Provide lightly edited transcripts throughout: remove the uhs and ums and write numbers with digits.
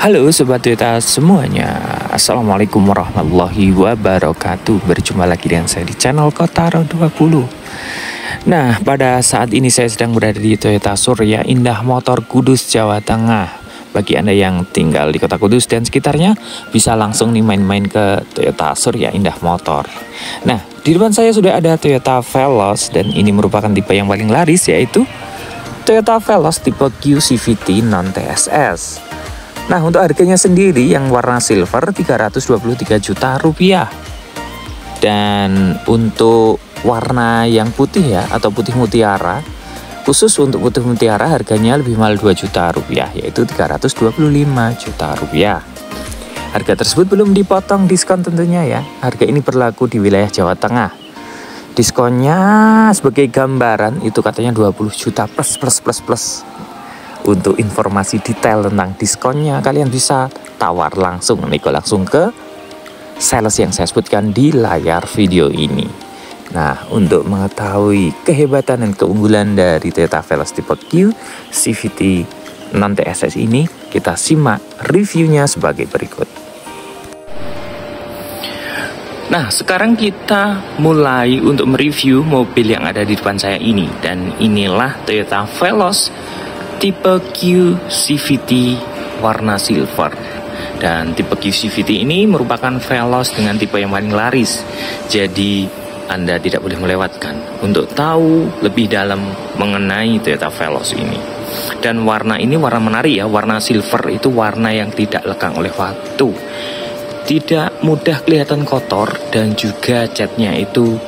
Halo Sobat Toyota semuanya, Assalamualaikum warahmatullahi wabarakatuh. Berjumpa lagi dengan saya di channel Kotaro 20. Nah, pada saat ini saya sedang berada di Toyota Surya Indah Motor Kudus, Jawa Tengah. Bagi Anda yang tinggal di kota Kudus dan sekitarnya, bisa langsung nih main-main ke Toyota Surya Indah Motor. Nah, di depan saya sudah ada Toyota Veloz, dan ini merupakan tipe yang paling laris, yaitu Toyota Veloz tipe Q CVT non TSS. Nah, untuk harganya sendiri yang warna silver 323 juta rupiah. Dan untuk warna yang putih ya, atau putih mutiara, khusus untuk putih mutiara harganya lebih mahal 2 juta rupiah, yaitu 325 juta rupiah. Harga tersebut belum dipotong diskon tentunya ya. Harga ini berlaku di wilayah Jawa Tengah. Diskonnya sebagai gambaran itu katanya 20 juta plus. Untuk informasi detail tentang diskonnya, kalian bisa tawar langsung, nego langsung ke sales yang saya sebutkan di layar video ini. Nah, untuk mengetahui kehebatan dan keunggulan dari Toyota Veloz tipe Q CVT non TSS ini, kita simak reviewnya sebagai berikut. Nah, sekarang kita mulai untuk mereview mobil yang ada di depan saya ini. Dan inilah Toyota Veloz tipe Q CVT warna silver. Dan tipe Q CVT ini merupakan Veloz dengan tipe yang paling laris. Jadi Anda tidak boleh melewatkan untuk tahu lebih dalam mengenai Toyota Veloz ini. Dan warna ini warna menarik ya. Warna silver itu warna yang tidak lekang oleh waktu, tidak mudah kelihatan kotor, dan juga catnya itu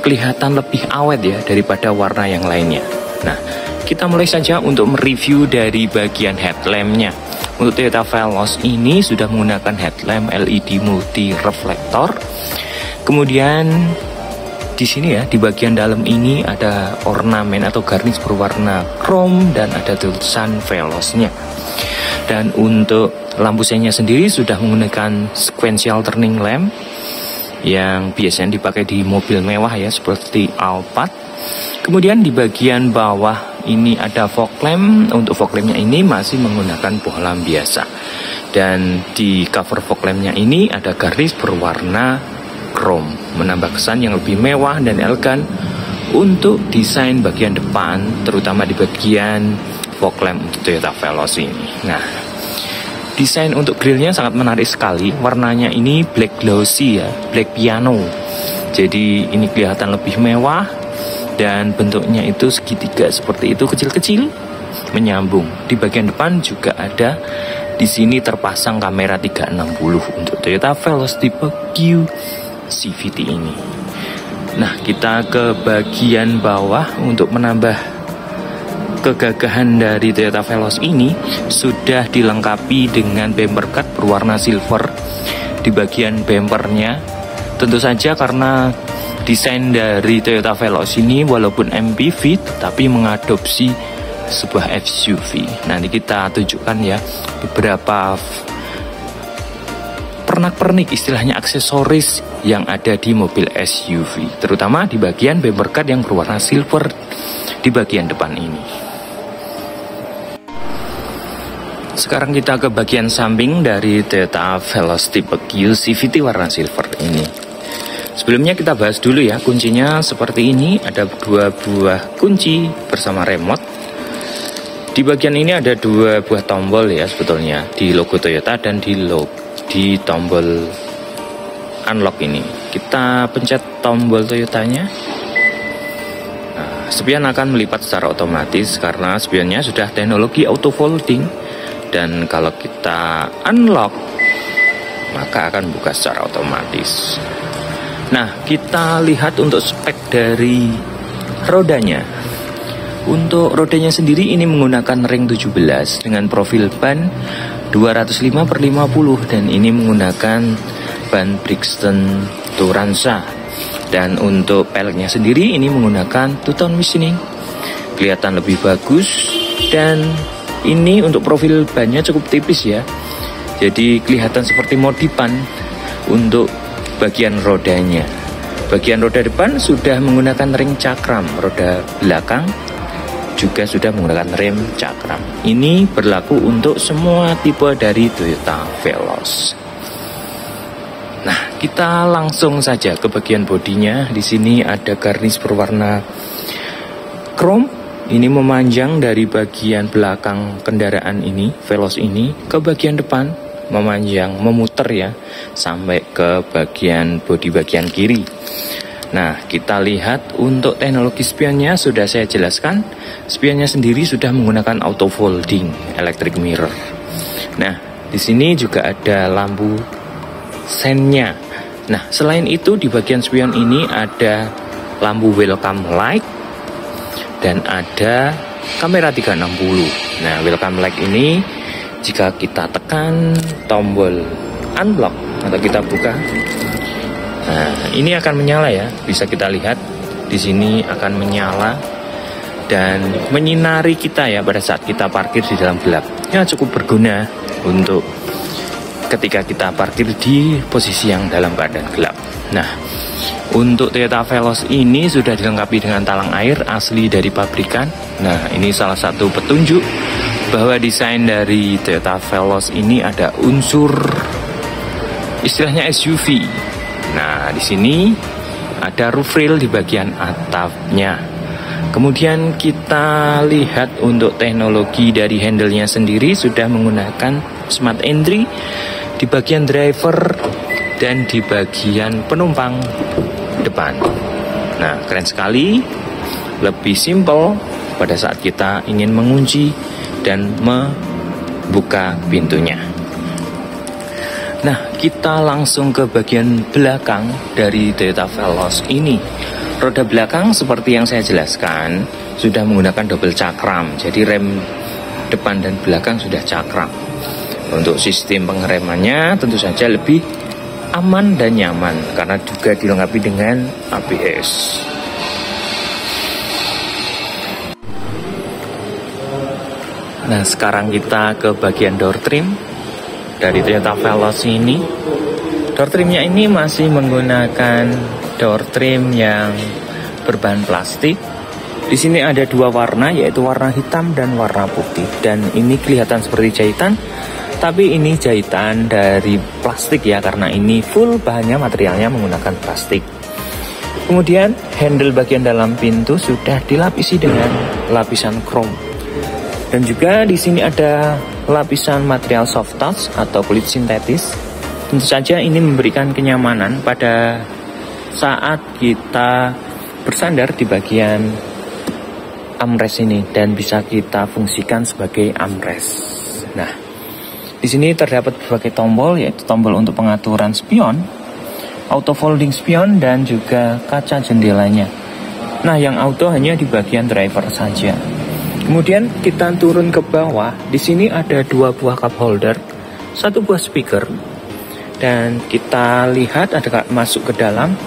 kelihatan lebih awet ya daripada warna yang lainnya. Nah, kita mulai saja untuk mereview dari bagian headlampnya. Untuk Toyota Veloz ini sudah menggunakan headlamp LED multi reflektor. Kemudian di sini ya, di bagian dalam ini ada ornamen atau garnish berwarna chrome dan ada tulisan Veloznya. Dan untuk lampu senya sendiri sudah menggunakan sequential turning lamp yang biasanya dipakai di mobil mewah ya, seperti Alphard. Kemudian di bagian bawah ini ada fog lamp. Untuk fog lampnya ini masih menggunakan bohlam biasa. Dan di cover fog lampnya ini ada garis berwarna chrome, menambah kesan yang lebih mewah dan elegan. Untuk desain bagian depan, terutama di bagian fog lamp untuk Toyota Veloz ini. Nah, desain untuk grillnya sangat menarik sekali. Warnanya ini black glossy ya, black piano. Jadi ini kelihatan lebih mewah. Dan bentuknya itu segitiga seperti itu, kecil-kecil, menyambung. Di bagian depan juga ada, di sini terpasang kamera 360 untuk Toyota Veloz tipe Q CVT ini. Nah, kita ke bagian bawah untuk menambah kegagahan dari Toyota Veloz ini. Sudah dilengkapi dengan bumper cut berwarna silver di bagian bumpernya. Tentu saja karena desain dari Toyota Veloz ini walaupun MPV tetapi mengadopsi sebuah SUV. Nanti kita tunjukkan ya beberapa pernak-pernik, istilahnya aksesoris yang ada di mobil SUV, terutama di bagian bumper cut yang berwarna silver di bagian depan ini. Sekarang kita ke bagian samping dari Toyota Veloz tipe Q CVT warna silver ini. Sebelumnya kita bahas dulu ya, kuncinya seperti ini. Ada 2 buah kunci bersama remote. Di bagian ini ada 2 buah tombol ya sebetulnya, di logo Toyota dan di tombol unlock ini. Kita pencet tombol Toyotanya. Nah, spion akan melipat secara otomatis karena spionnya sudah teknologi auto folding. Dan kalau kita unlock, maka akan buka secara otomatis. Nah, kita lihat untuk spek dari rodanya. Untuk rodanya sendiri ini menggunakan ring 17 dengan profil ban 205/50 dan ini menggunakan ban Brixton Turanza. Dan untuk peleknya sendiri ini menggunakan two-tone machining. Kelihatan lebih bagus, dan ini untuk profil bannya cukup tipis ya. Jadi kelihatan seperti modifan untuk bagian rodanya. Bagian roda depan sudah menggunakan ring cakram, roda belakang juga sudah menggunakan rem cakram. Ini berlaku untuk semua tipe dari Toyota Veloz. Nah, kita langsung saja ke bagian bodinya. Di sini ada garnish berwarna chrome. Ini memanjang dari bagian belakang kendaraan ini, Veloz ini, ke bagian depan, memanjang, memutar ya, sampai ke bagian bodi bagian kiri. Nah, kita lihat untuk teknologi spionnya sudah saya jelaskan. Spionnya sendiri sudah menggunakan auto folding electric mirror. Nah, di sini juga ada lampu sennya. Nah, selain itu di bagian spion ini ada lampu welcome light dan ada kamera 360. Nah, welcome light ini jika kita tekan tombol unlock atau kita buka, nah, ini akan menyala ya. Bisa kita lihat di sini akan menyala dan menyinari kita ya pada saat kita parkir di dalam gelap. Ya, cukup berguna untuk ketika kita parkir di posisi yang dalam keadaan gelap. Nah, untuk Toyota Veloz ini sudah dilengkapi dengan talang air asli dari pabrikan. Nah, ini salah satu petunjuk bahwa desain dari Toyota Veloz ini ada unsur istilahnya SUV. Nah, di sini ada roof rail di bagian atapnya. Kemudian kita lihat untuk teknologi dari handle-nya sendiri sudah menggunakan smart entry di bagian driver dan di bagian penumpang depan. Nah, keren sekali. Lebih simple pada saat kita ingin mengunci dan membuka pintunya. Nah, kita langsung ke bagian belakang dari Toyota Veloz ini. Roda belakang seperti yang saya jelaskan sudah menggunakan double cakram. Jadi rem depan dan belakang sudah cakram. Untuk sistem pengeremannya tentu saja lebih aman dan nyaman karena juga dilengkapi dengan ABS. Nah, sekarang kita ke bagian door trim dari Toyota Veloz ini. Door trimnya ini masih menggunakan door trim yang berbahan plastik. Di sini ada dua warna, yaitu warna hitam dan warna putih. Dan ini kelihatan seperti jahitan, tapi ini jahitan dari plastik ya, karena ini full bahannya, materialnya menggunakan plastik. Kemudian handle bagian dalam pintu sudah dilapisi dengan lapisan chrome. Dan juga di sini ada lapisan material soft touch atau kulit sintetis. Tentu saja ini memberikan kenyamanan pada saat kita bersandar di bagian armrest ini dan bisa kita fungsikan sebagai armrest. Nah, di sini terdapat berbagai tombol, yaitu tombol untuk pengaturan spion, auto folding spion, dan juga kaca jendelanya. Nah, yang auto hanya di bagian driver saja. Kemudian kita turun ke bawah. Di sini ada dua buah cup holder, satu buah speaker, dan kita lihat ada masuk ke dalam.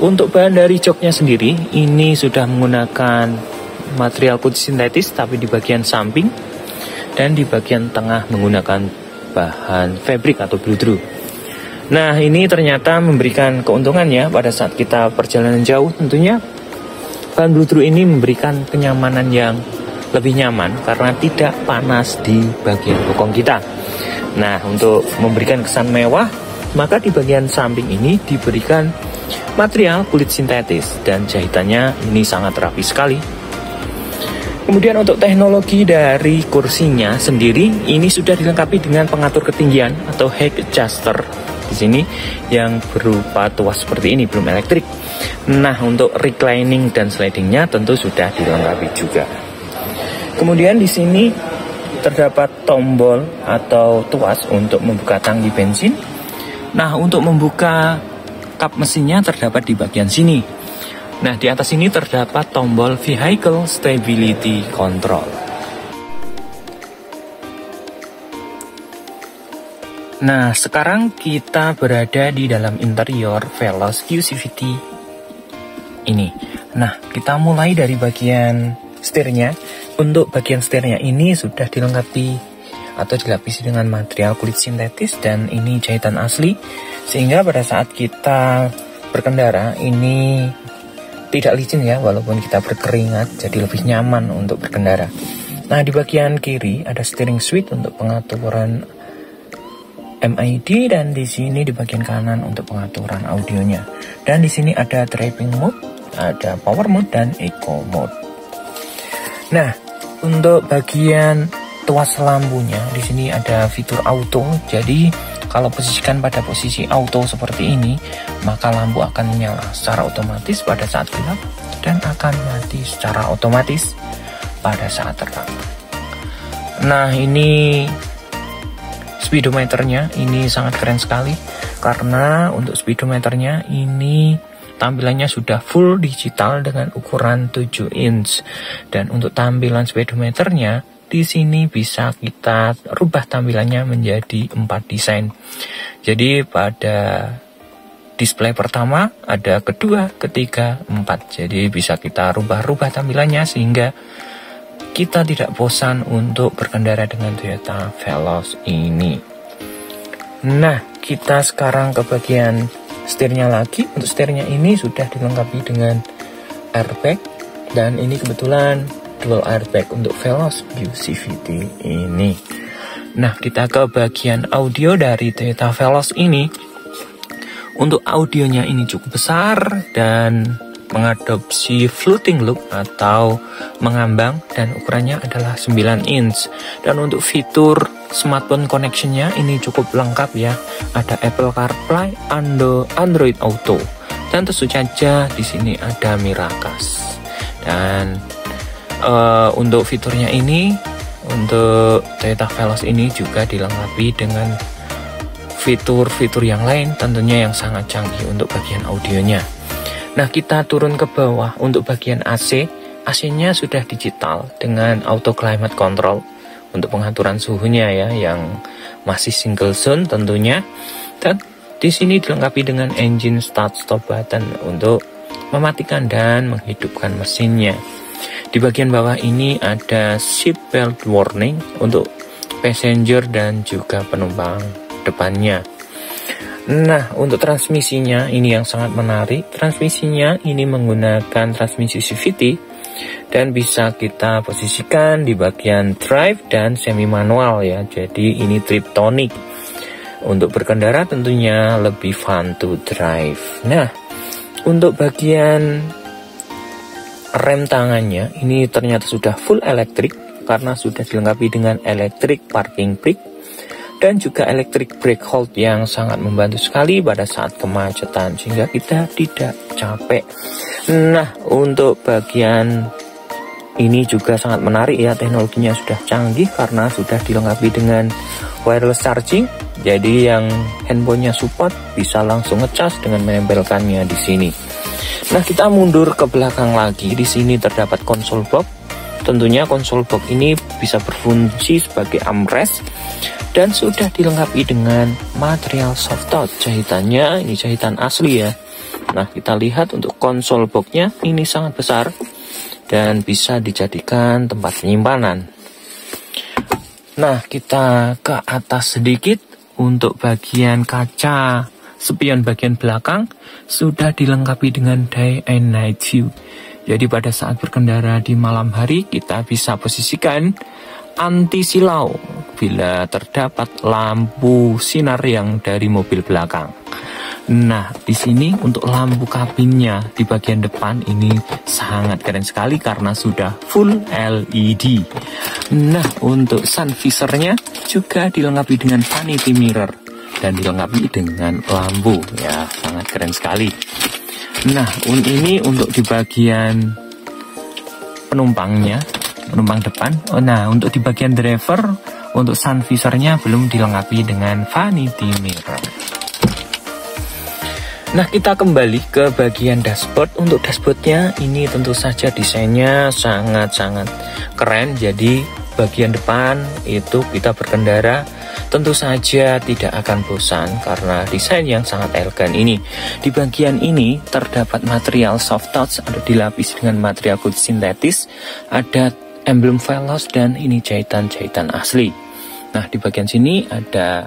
Untuk bahan dari joknya sendiri, ini sudah menggunakan material kulit sintetis, tapi di bagian samping dan di bagian tengah menggunakan bahan fabric atau bludru. Nah, ini ternyata memberikan keuntungan ya pada saat kita perjalanan jauh. Tentunya bahan bludru ini memberikan kenyamanan yang lebih nyaman karena tidak panas di bagian bokong kita. Nah, untuk memberikan kesan mewah, maka di bagian samping ini diberikan material kulit sintetis dan jahitannya ini sangat rapi sekali. Kemudian untuk teknologi dari kursinya sendiri ini sudah dilengkapi dengan pengatur ketinggian atau height adjuster di sini yang berupa tuas seperti ini, belum elektrik. Nah, untuk reclining dan slidingnya tentu sudah dilengkapi juga. Kemudian di sini terdapat tombol atau tuas untuk membuka tangki bensin. Nah, untuk membuka kap mesinnya terdapat di bagian sini. Nah, di atas ini terdapat tombol Vehicle Stability Control. Nah, sekarang kita berada di dalam interior Veloz QCVT ini. Nah, kita mulai dari bagian setirnya. Untuk bagian setirnya ini sudah dilengkapi atau dilapisi dengan material kulit sintetis dan ini jahitan asli, sehingga pada saat kita berkendara ini tidak licin ya, walaupun kita berkeringat, jadi lebih nyaman untuk berkendara. Nah, di bagian kiri ada steering switch untuk pengaturan MID, dan di sini di bagian kanan untuk pengaturan audionya. Dan di sini ada driving mode, ada power mode dan eco mode. Nah, untuk bagian tuas lampunya di sini ada fitur auto. Jadi kalau posisikan pada posisi auto seperti ini, maka lampu akan menyala secara otomatis pada saat gelap dan akan mati secara otomatis pada saat terang. Nah, ini speedometernya, ini sangat keren sekali karena untuk speedometernya ini tampilannya sudah full digital dengan ukuran 7 inch. Dan untuk tampilan speedometernya di sini bisa kita rubah tampilannya menjadi 4 desain. Jadi pada display pertama, ada kedua, ketiga, 4. Jadi bisa kita rubah-rubah tampilannya sehingga kita tidak bosan untuk berkendara dengan Toyota Veloz ini. Nah, kita sekarang ke bagian setirnya lagi. Untuk setirnya ini sudah dilengkapi dengan airbag, dan ini kebetulan dual airbag untuk Veloz CVT ini. Nah, kita ke bagian audio dari Toyota Veloz ini. Untuk audionya ini cukup besar dan mengadopsi floating loop atau mengambang, dan ukurannya adalah 9 inch. Dan untuk fitur smartphone connectionnya ini cukup lengkap ya. Ada Apple CarPlay, Android Auto, dan tentu saja di sini ada Miracast. Dan untuk fiturnya ini, untuk Toyota Veloz ini juga dilengkapi dengan fitur-fitur yang lain, tentunya yang sangat canggih untuk bagian audionya. Nah, kita turun ke bawah. Untuk bagian AC-nya sudah digital dengan auto climate control untuk pengaturan suhunya ya, yang masih single zone tentunya. Dan di sini dilengkapi dengan engine start stop button untuk mematikan dan menghidupkan mesinnya. Di bagian bawah ini ada seat belt warning untuk passenger dan juga penumpang depannya. Nah, untuk transmisinya ini yang sangat menarik. Transmisinya ini menggunakan transmisi CVT dan bisa kita posisikan di bagian drive dan semi manual ya. Jadi ini triptonic. Untuk berkendara tentunya lebih fun to drive. Nah, untuk bagian rem tangannya ini ternyata sudah full elektrik karena sudah dilengkapi dengan electric parking brake dan juga electric brake hold yang sangat membantu sekali pada saat kemacetan sehingga kita tidak capek. Nah, untuk bagian ini juga sangat menarik ya, teknologinya sudah canggih karena sudah dilengkapi dengan wireless charging. Jadi yang handphonenya support bisa langsung ngecas dengan menempelkannya di sini. Nah, kita mundur ke belakang lagi. Di sini terdapat konsol box. Tentunya konsol box ini bisa berfungsi sebagai armrest dan sudah dilengkapi dengan material soft touch. Jahitannya ini jahitan asli ya. Nah, kita lihat untuk konsol boxnya ini sangat besar dan bisa dijadikan tempat penyimpanan. Nah, kita ke atas sedikit. Untuk bagian kaca spion bagian belakang sudah dilengkapi dengan day and night view. Jadi pada saat berkendara di malam hari kita bisa posisikan anti silau bila terdapat lampu sinar yang dari mobil belakang. Nah, di sini untuk lampu kabinnya di bagian depan ini sangat keren sekali karena sudah full LED. Nah, untuk sun visornya juga dilengkapi dengan vanity mirror dan dilengkapi dengan lampu ya, sangat keren sekali. Nah, ini untuk di bagian penumpangnya, penumpang depan. Nah, untuk di bagian driver, untuk sun visornya belum dilengkapi dengan vanity mirror. Nah, kita kembali ke bagian dashboard. Untuk dashboardnya ini tentu saja desainnya sangat-sangat keren. Jadi bagian depan itu kita berkendara tentu saja tidak akan bosan karena desain yang sangat elegan ini. Di bagian ini terdapat material soft touch, ada dilapis dengan material kulit sintetis, ada emblem Veloz dan ini jahitan-jahitan asli. Nah, di bagian sini ada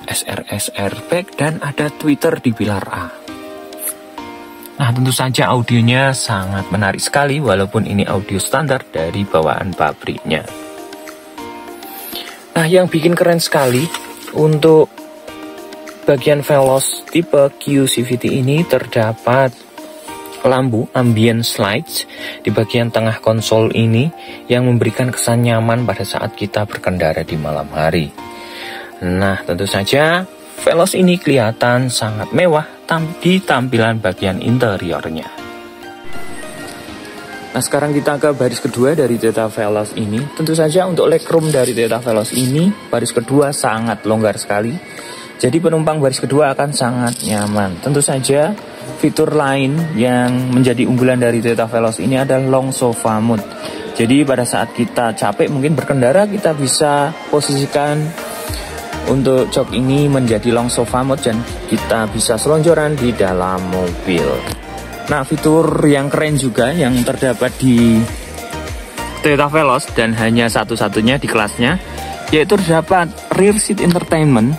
SRS airbag dan ada tweeter di pilar A. Nah, tentu saja audionya sangat menarik sekali walaupun ini audio standar dari bawaan pabriknya. Nah, yang bikin keren sekali untuk bagian Veloz tipe Q-CVT ini terdapat lampu ambience lights di bagian tengah konsol ini yang memberikan kesan nyaman pada saat kita berkendara di malam hari. Nah, tentu saja Veloz ini kelihatan sangat mewah di tampilan bagian interiornya. Nah, sekarang kita ke baris kedua dari Toyota Veloz ini. Tentu saja untuk legroom dari Toyota Veloz ini, baris kedua sangat longgar sekali. Jadi penumpang baris kedua akan sangat nyaman. Tentu saja fitur lain yang menjadi unggulan dari Toyota Veloz ini adalah long sofa mode. Jadi pada saat kita capek mungkin berkendara, kita bisa posisikan untuk jok ini menjadi long sofa mode dan kita bisa selonjoran di dalam mobil. Nah, fitur yang keren juga yang terdapat di Toyota Veloz dan hanya satu-satunya di kelasnya, yaitu terdapat rear seat entertainment,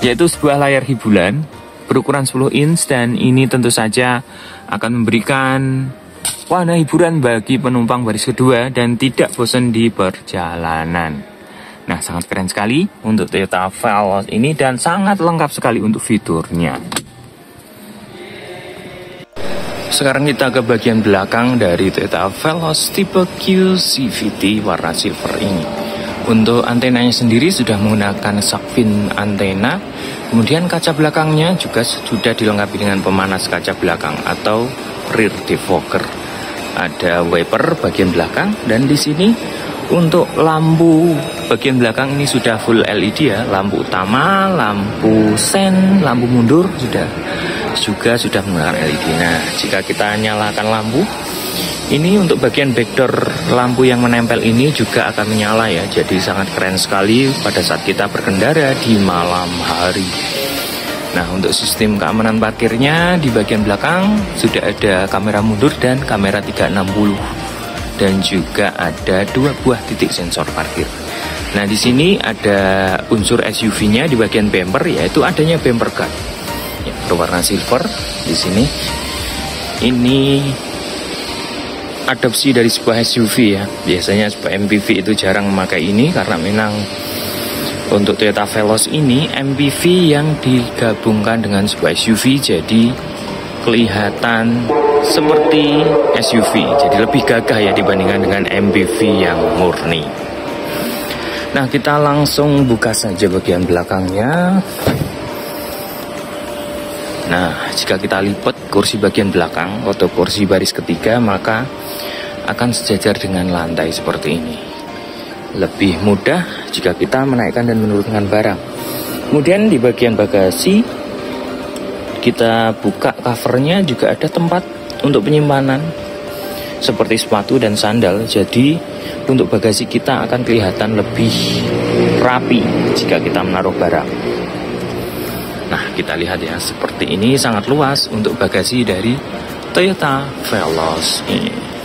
yaitu sebuah layar hiburan berukuran 10 inch dan ini tentu saja akan memberikan warna hiburan bagi penumpang baris kedua dan tidak bosan di perjalanan. Nah, sangat keren sekali untuk Toyota Veloz ini dan sangat lengkap sekali untuk fiturnya. Sekarang kita ke bagian belakang dari Toyota Veloz tipe Q-CVT warna silver ini. Untuk antenanya sendiri sudah menggunakan shark fin antena. Kemudian kaca belakangnya juga sudah dilengkapi dengan pemanas kaca belakang atau rear defogger. Ada wiper bagian belakang dan di sini untuk lampu bagian belakang ini sudah full LED ya. Lampu utama, lampu sen, lampu mundur juga sudah menggunakan LED. Nah, jika kita nyalakan lampu, ini untuk bagian backdoor lampu yang menempel ini juga akan menyala ya. Jadi sangat keren sekali pada saat kita berkendara di malam hari. Nah, untuk sistem keamanan parkirnya di bagian belakang sudah ada kamera mundur dan kamera 360. Dan juga ada 2 buah titik sensor parkir. Nah, di sini ada unsur SUV-nya di bagian bumper, yaitu adanya bumper guard ya, berwarna silver di sini. Ini adopsi dari sebuah SUV ya. Biasanya sebuah MPV itu jarang memakai ini karena memang untuk Toyota Veloz ini MPV yang digabungkan dengan sebuah SUV, jadi kelihatan seperti SUV, jadi lebih gagah ya dibandingkan dengan MPV yang murni. Nah, kita langsung buka saja bagian belakangnya. Nah, jika kita lipat kursi bagian belakang atau kursi baris ketiga, maka akan sejajar dengan lantai seperti ini. Lebih mudah jika kita menaikkan dan menurunkan barang. Kemudian di bagian bagasi kita buka covernya, juga ada tempat untuk penyimpanan seperti sepatu dan sandal. Jadi untuk bagasi kita akan kelihatan lebih rapi jika kita menaruh barang. Nah, kita lihat ya, seperti ini sangat luas untuk bagasi dari Toyota Veloz ini.